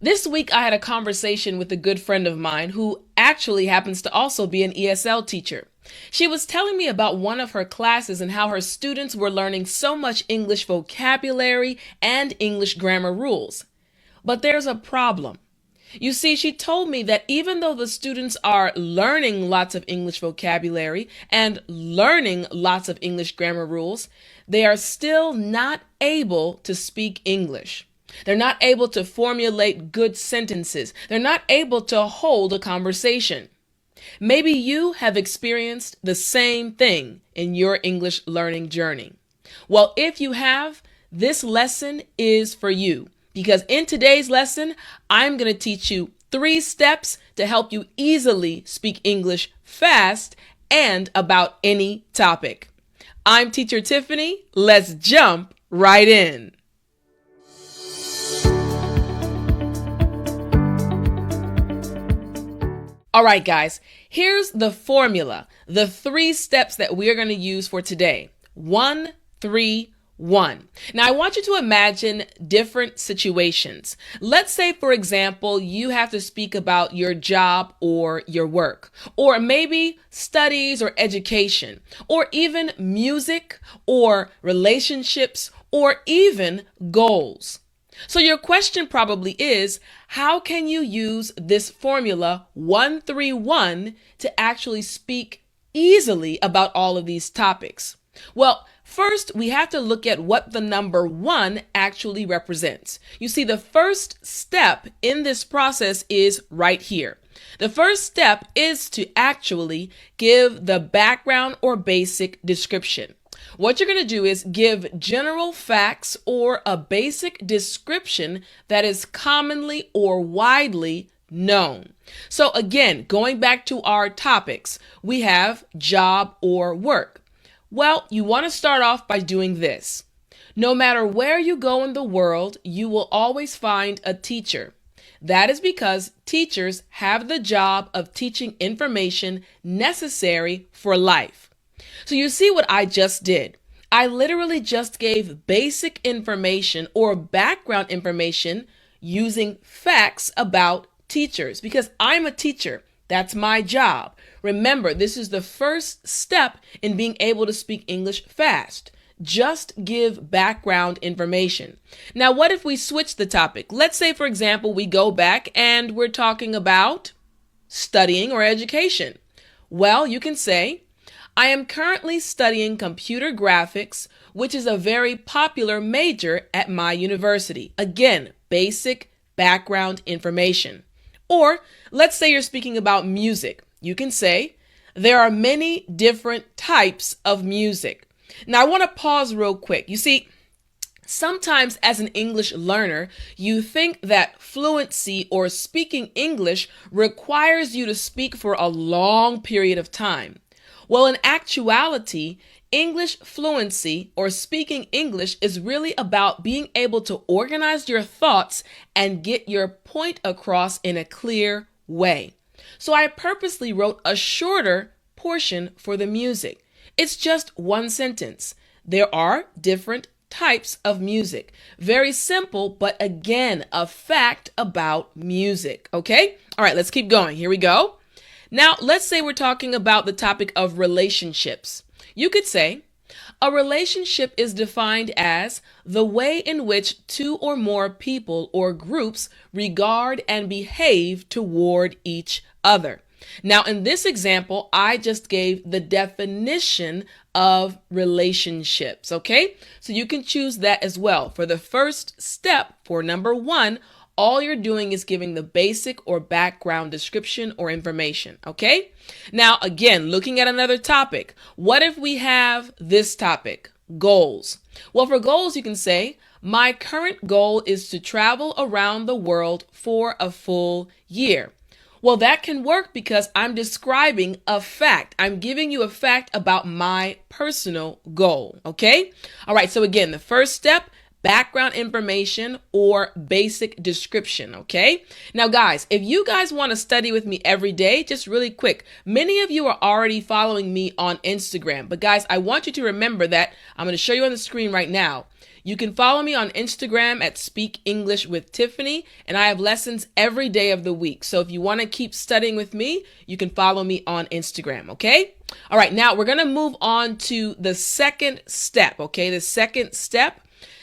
This week, I had a conversation with a good friend of mine who actually happens to also be an ESL teacher. She was telling me about one of her classes and how her students were learning so much English vocabulary and English grammar rules. But there's a problem. You see, she told me that even though the students are learning lots of English vocabulary and learning lots of English grammar rules, they are still not able to speak English. They're not able to formulate good sentences. They're not able to hold a conversation. Maybe you have experienced the same thing in your English learning journey. Well, if you have, this lesson is for you because in today's lesson, I'm going to teach you 3 steps to help you easily speak English fast and about any topic. I'm Teacher Tiffany. Let's jump right in. All right, guys, here's the formula, the 3 steps that we're going to use for today. 1, 3, 1. Now, I want you to imagine different situations. Let's say, for example, you have to speak about your job or your work, or maybe studies or education, or even music or relationships, or even goals. So your question probably is, how can you use this formula 131 to actually speak easily about all of these topics? Well, first we have to look at what the number 1 actually represents. You see, the first step in this process is right here. The first step is to actually give the background or basic description. What you're going to do is give general facts or a basic description that is commonly or widely known. So again, going back to our topics, we have job or work. Well, you want to start off by doing this. No matter where you go in the world, you will always find a teacher. That is because teachers have the job of teaching information necessary for life. So you see what I just did. I literally just gave basic information or background information using facts about teachers because I'm a teacher. That's my job. Remember, this is the first step in being able to speak English fast. Just give background information. Now, what if we switch the topic? Let's say, for example, we go back and we're talking about studying or education. Well, you can say, I am currently studying computer graphics, which is a very popular major at my university. Again, basic background information. Or let's say you're speaking about music. You can say, there are many different types of music. Now, I want to pause real quick. You see, sometimes as an English learner, you think that fluency or speaking English requires you to speak for a long period of time. Well, in actuality, English fluency or speaking English is really about being able to organize your thoughts and get your point across in a clear way. So I purposely wrote a shorter portion for the music. It's just 1 sentence. There are different types of music. Very simple, but again, a fact about music. Okay? All right, let's keep going. Here we go. Now, let's say we're talking about the topic of relationships. You could say, a relationship is defined as the way in which 2 or more people or groups regard and behave toward each other. Now, in this example, I just gave the definition of relationships, okay? So you can choose that as well. For the first step, for number 1, all you're doing is giving the basic or background description or information, okay? Now, again, looking at another topic, what if we have this topic, goals? Well, for goals, you can say, my current goal is to travel around the world for a full year. Well, that can work because I'm describing a fact. I'm giving you a fact about my personal goal, okay? All right, so again, the first step, background information or basic description, okay? Now, guys, if you guys want to study with me every day, just really quick, many of you are already following me on Instagram. But guys, I want you to remember that I'm going to show you on the screen right now. You can follow me on Instagram at Speak English with Tiffany, and I have lessons every day of the week. So if you want to keep studying with me, you can follow me on Instagram, okay? All right, now we're going to move on to the second step, okay? The second step.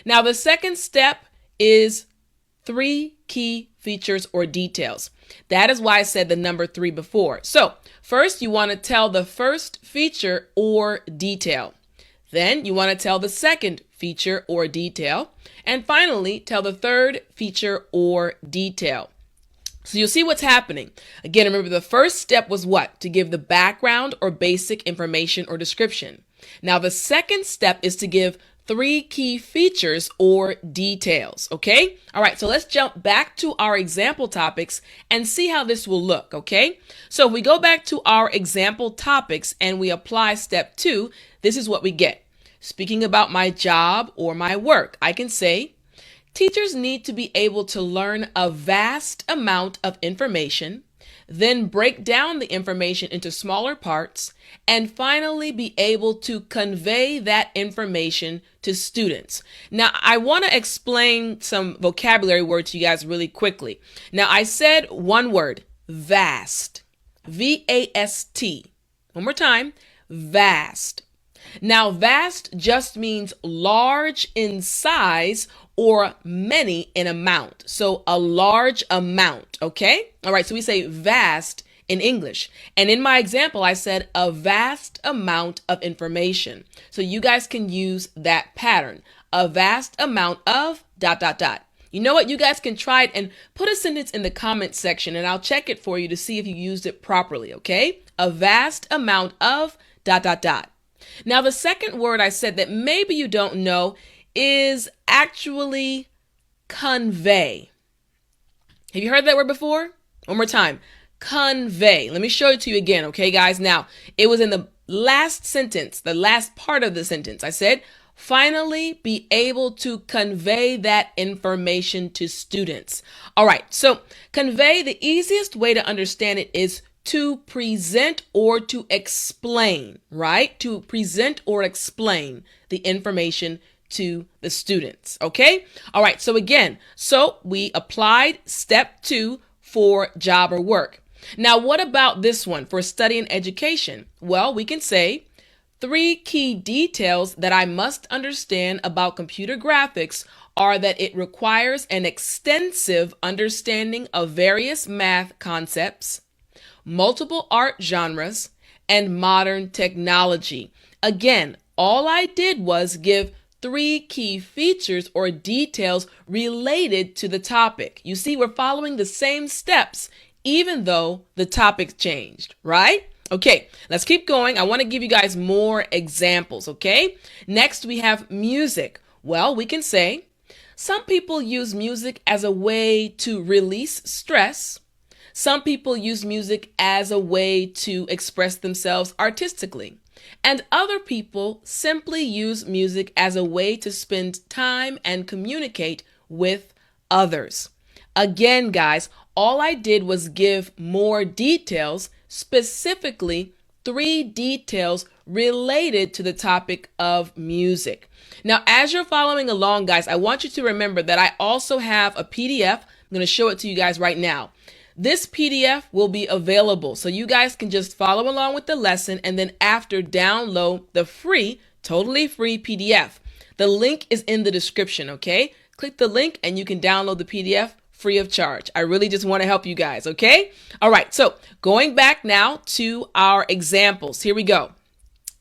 Now, the second step is 3 key features or details. That is why I said the number 3 before. So first, you want to tell the first feature or detail. Then you want to tell the second feature or detail. And finally, tell the third feature or detail. So you'll see what's happening. Again, remember the first step was what? To give the background or basic information or description. Now the second step is to give 3 key features or details, okay? All right, so let's jump back to our example topics and see how this will look, okay? So if we go back to our example topics and we apply step 2, this is what we get. Speaking about my job or my work, I can say, teachers need to be able to learn a vast amount of information, then break down the information into smaller parts, and finally be able to convey that information to students. Now, I want to explain some vocabulary words to you guys really quickly. Now, I said one word, vast, V-A-S-T. One more time, vast. Now, vast just means large in size or many in amount. So a large amount, okay? All right, so we say vast in English. And in my example, I said a vast amount of information. So you guys can use that pattern. A vast amount of ... You know what? You guys can try it and put a sentence in the comment section and I'll check it for you to see if you used it properly, okay? A vast amount of ... Now, the second word I said that maybe you don't know is actually convey. Have you heard that word before? One more time. Convey. Let me show it to you again, okay, guys? Now, it was in the last sentence, the last part of the sentence. I said, finally be able to convey that information to students. All right, so convey, the easiest way to understand it is to present or to explain, right? To present or explain the information to the students, okay? All right, so again, so we applied step 2 for job or work. Now, what about this one for study and education? Well, we can say 3 key details that I must understand about computer graphics are that it requires an extensive understanding of various math concepts, multiple art genres, and modern technology. Again, all I did was give 3 key features or details related to the topic. You see, we're following the same steps even though the topic changed, right? Okay, let's keep going. I want to give you guys more examples, okay? Next, we have music. Well, we can say, some people use music as a way to release stress. Some people use music as a way to express themselves artistically. And other people simply use music as a way to spend time and communicate with others. Again, guys, all I did was give more details, specifically 3 details related to the topic of music. Now, as you're following along, guys, I want you to remember that I also have a PDF. I'm going to show it to you guys right now. This PDF will be available, so you guys can just follow along with the lesson and then after download the free, totally free PDF. The link is in the description, okay? Click the link and you can download the PDF free of charge. I really just want to help you guys, okay? All right, so going back now to our examples. Here we go.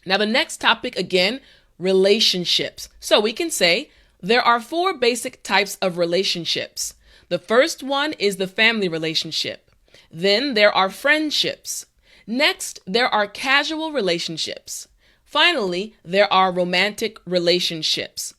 Now the next topic, again, relationships. So we can say there are 4 basic types of relationships. The first one is the family relationship. Then there are friendships. Next, there are casual relationships. Finally, there are romantic relationships.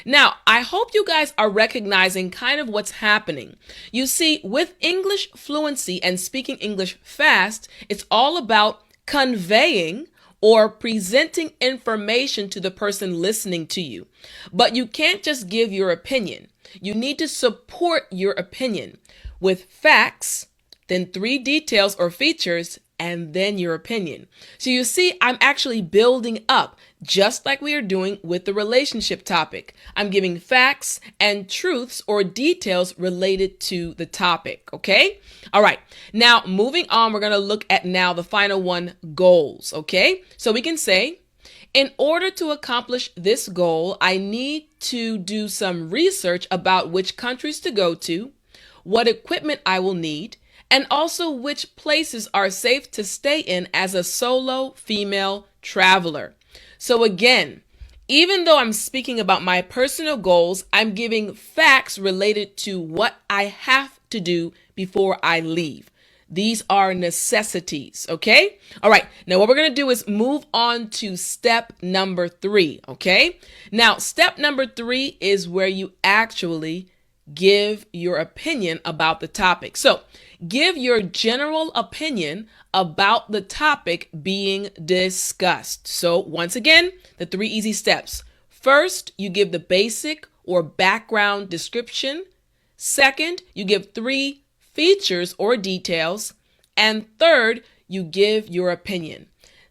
Now, I hope you guys are recognizing kind of what's happening. You see, with English fluency and speaking English fast, it's all about conveying or presenting information to the person listening to you. But you can't just give your opinion. You need to support your opinion with facts, then 3 details or features, and then your opinion. So you see, I'm actually building up just like we are doing with the relationship topic. I'm giving facts and truths or details related to the topic, okay? All right, now moving on, we're gonna look at now the final one, goals, okay? So we can say, in order to accomplish this goal, I need to do some research about which countries to go to, what equipment I will need, and also which places are safe to stay in as a solo female traveler. So again, even though I'm speaking about my personal goals, I'm giving facts related to what I have to do before I leave. These are necessities, okay? All right, now what we're going to do is move on to step number 3, okay? Now, step number 3 is where you actually give your opinion about the topic. So, give your general opinion about the topic being discussed. So, once again, the 3 easy steps. First, you give the basic or background description. Second, you give 3 features or details. And third, you give your opinion.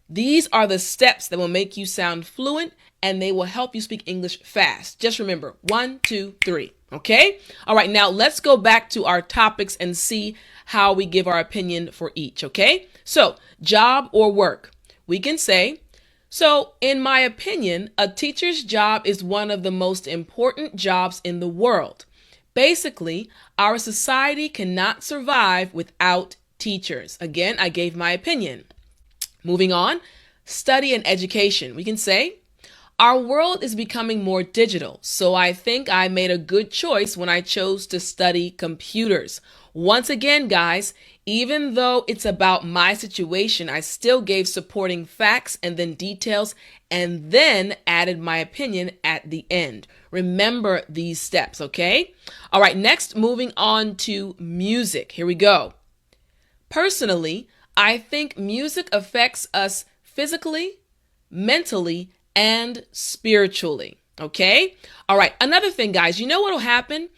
These are the steps that will make you sound fluent and they will help you speak English fast. Just remember, 1, 2, 3. Okay? All right, now let's go back to our topics and see how we give our opinion for each. Okay? So, job or work. We can say, so in my opinion, a teacher's job is one of the most important jobs in the world. Basically, our society cannot survive without teachers. Again, I gave my opinion. Moving on, study and education. We can say, our world is becoming more digital, so I think I made a good choice when I chose to study computers. Once again, guys, even though it's about my situation, I still gave supporting facts and then details and then added my opinion at the end. Remember these steps, okay? All right, next, moving on to music. Here we go. Personally, I think music affects us physically, mentally, and spiritually. Okay? All right. Another thing, guys, you know what will happen?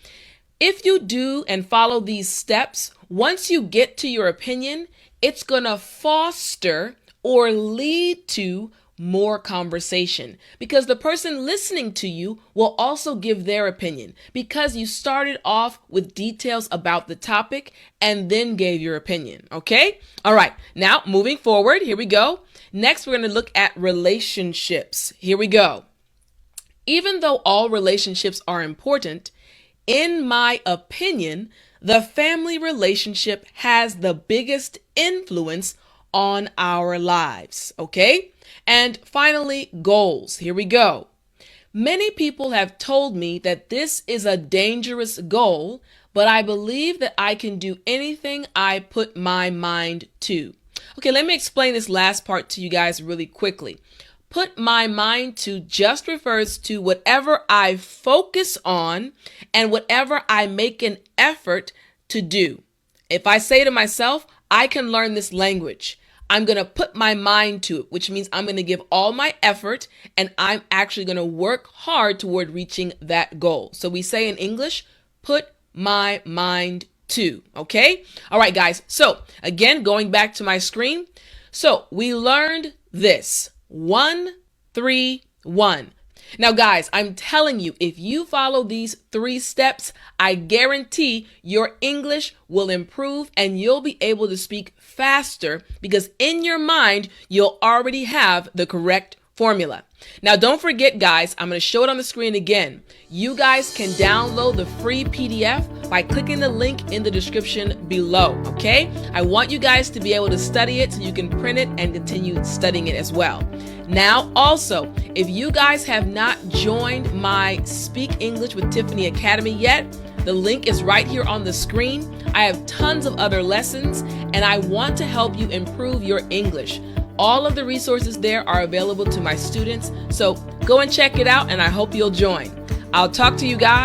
If you do and follow these steps, once you get to your opinion, it's going to foster or lead to more conversation because the person listening to you will also give their opinion because you started off with details about the topic and then gave your opinion. Okay? All right. Now, moving forward, here we go. Next, we're going to look at relationships. Here we go. Even though all relationships are important, in my opinion, the family relationship has the biggest influence on our lives. Okay? And finally, goals. Here we go. Many people have told me that this is a dangerous goal, but I believe that I can do anything I put my mind to. Okay, let me explain this last part to you guys really quickly. Put my mind to just refers to whatever I focus on and whatever I make an effort to do. If I say to myself, I can learn this language, I'm going to put my mind to it, which means I'm going to give all my effort and I'm actually going to work hard toward reaching that goal. So we say in English, put my mind to, okay? All right, guys. So again, going back to my screen. So we learned this 1, 3, 1. Now, guys, I'm telling you, if you follow these 3 steps, I guarantee your English will improve and you'll be able to speak faster because in your mind, you'll already have the correct formula. Now, don't forget, guys, I'm going to show it on the screen again. You guys can download the free PDF by clicking the link in the description below, okay? I want you guys to be able to study it so you can print it and continue studying it as well. Now, also, if you guys have not joined my Speak English with Tiffany Academy yet, the link is right here on the screen. I have tons of other lessons, and I want to help you improve your English. All of the resources there are available to my students, so go and check it out, and I hope you'll join. I'll talk to you guys.